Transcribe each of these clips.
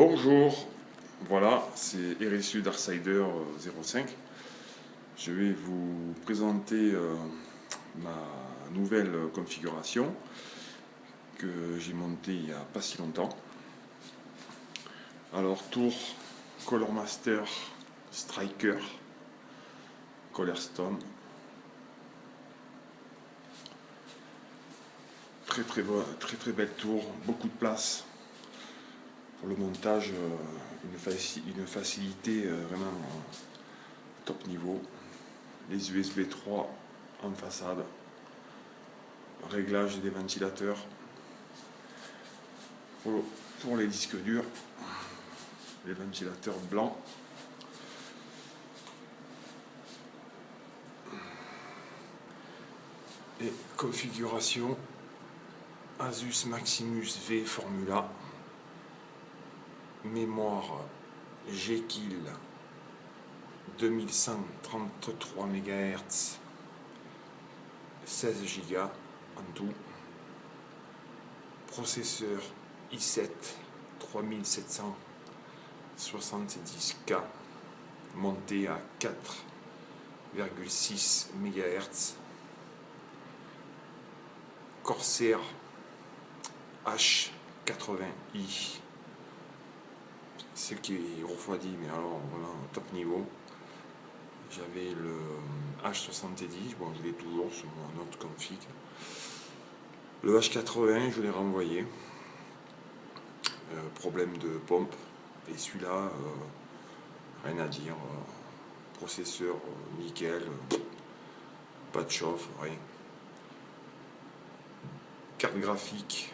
Bonjour, voilà, c'est RSU Darksider 05. Je vais vous présenter ma nouvelle configuration que j'ai montée il n'y a pas si longtemps. Alors, tour Color Master Striker Colorstone. Très belle tour, beaucoup de place. Pour le montage, une facilité vraiment top niveau. Les USB 3 en façade, réglage des ventilateurs. Pour les disques durs, les ventilateurs blancs. Et configuration Asus Maximus V Formula. Mémoire G-Kill 2133 MHz, 16 Go en tout. Processeur i7 3770K monté à 4,6 MHz. Corsair H80i, ce qui est refroidi, mais alors voilà, top niveau. J'avais le H70, bon, je l'ai toujours sur mon autre config. Le H80, je l'ai renvoyé. Problème de pompe. Et celui-là, rien à dire. Processeur nickel, pas de chauffe, rien. Carte graphique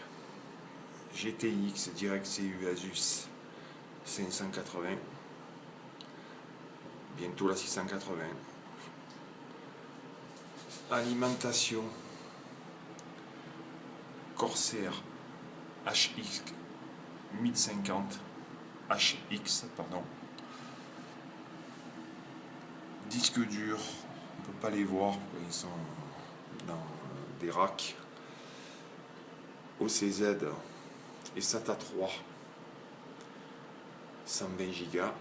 GTX DirectCU Asus 580. Bientôt la 680. Alimentation Corsair HX 1050 HX, pardon. Disques durs, on ne peut pas les voir, ils sont dans des racks. OCZ et SATA 3 120 Go,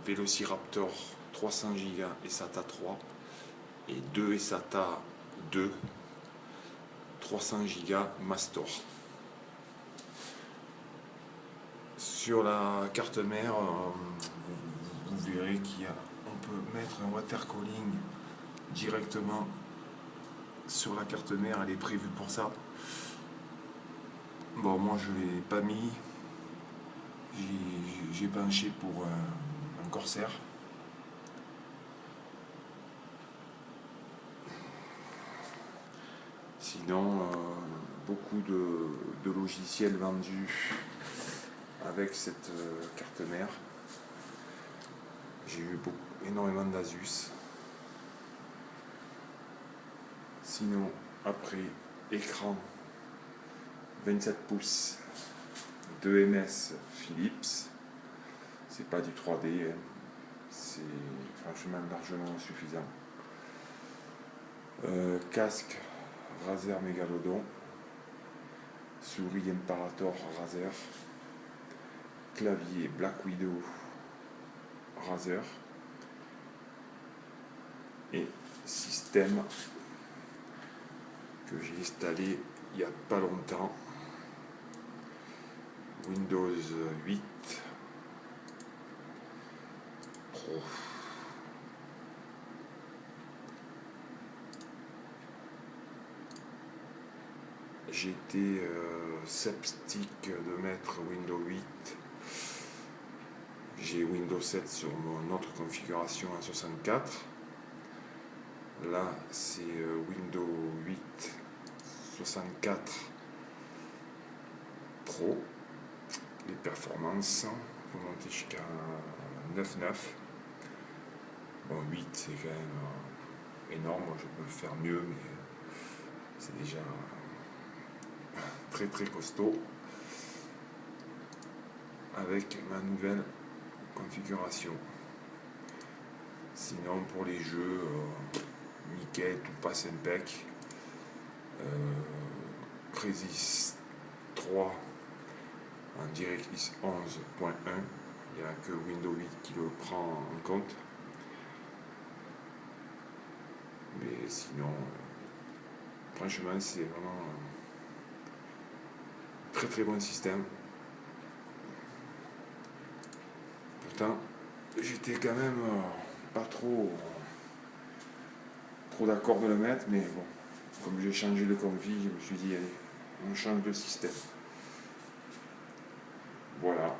Velociraptor 300 Go et SATA 3 et 2 et SATA 2 300 Go Mastor. Sur la carte mère, vous verrez qu'on peut mettre un water cooling directement sur la carte mère, elle est prévue pour ça. Bon, moi je ne l'ai pas mis, j'ai penché pour un Corsair. Sinon, beaucoup de logiciels vendus avec cette carte mère. J'ai eu énormément d'Asus. Sinon, après, écran 27 pouces 2ms Philips, c'est pas du 3D, hein. C'est franchement largement suffisant. Casque Razer Megalodon, souris Imperator Razer, clavier Black Widow Razer et système que j'ai installé il n'y a pas longtemps, Windows 8 Pro. J'étais sceptique de mettre Windows 8. J'ai Windows 7 sur mon autre configuration à 64. Là, c'est Windows 8 64 Pro. Les performances, on peut monter jusqu'à 9.9. Bon, 8 c'est quand même énorme, je peux le faire mieux, mais c'est déjà très costaud. Avec ma nouvelle configuration. Sinon, pour les jeux, nickel, tout passe impec. Crysis 3 en DirectX 11.1. Il n'y a que Windows 8 qui le prend en compte. Mais sinon, franchement, c'est vraiment un très très bon système. Pourtant, j'étais quand même pas trop d'accord de le mettre, mais bon, comme j'ai changé de config, je me suis dit, allez, on change de système. Voilà.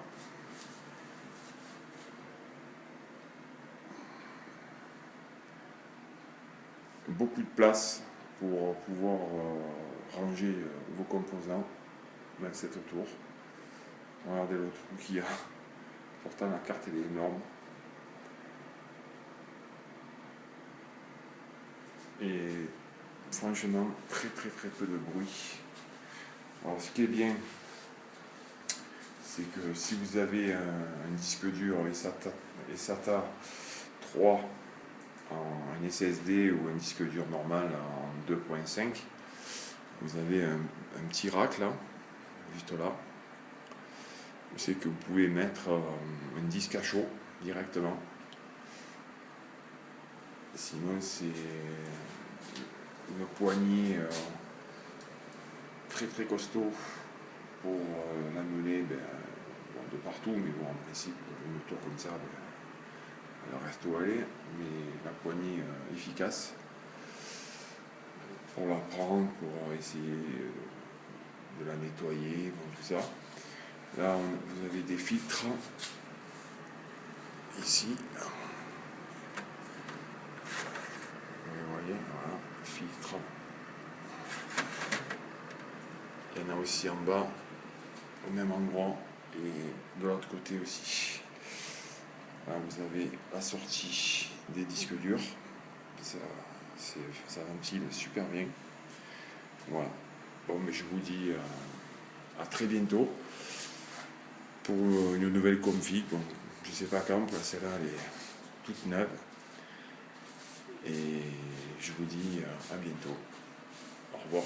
Beaucoup de place pour pouvoir ranger vos composants dans cette tour. Regardez le trou qu'il y a. Pourtant, la carte elle est énorme. Et franchement, très très très peu de bruit. Alors, ce qui est bien, c'est que si vous avez un disque dur SATA 3 en SSD ou un disque dur normal en 2.5, vous avez un petit rack là, juste là. C'est que vous pouvez mettre un disque à chaud directement. Sinon, c'est une poignée très très costaud pour l'amener de partout, mais bon, en principe, une tour comme ça, elle reste où elle est, mais la poignée efficace pour la prendre, pour essayer de la nettoyer, bon, tout ça. Là, vous avez des filtres ici. Vous voyez, voilà, filtre. Il y en a aussi en bas, au même endroit, et de l'autre côté aussi. Là, vous avez la sortie des disques durs. Ça ventile super bien. Voilà. Bon, mais je vous dis à très bientôt pour une nouvelle config. Bon, je ne sais pas quand, celle-là elle est toute neuve. Et je vous dis à bientôt. Au revoir.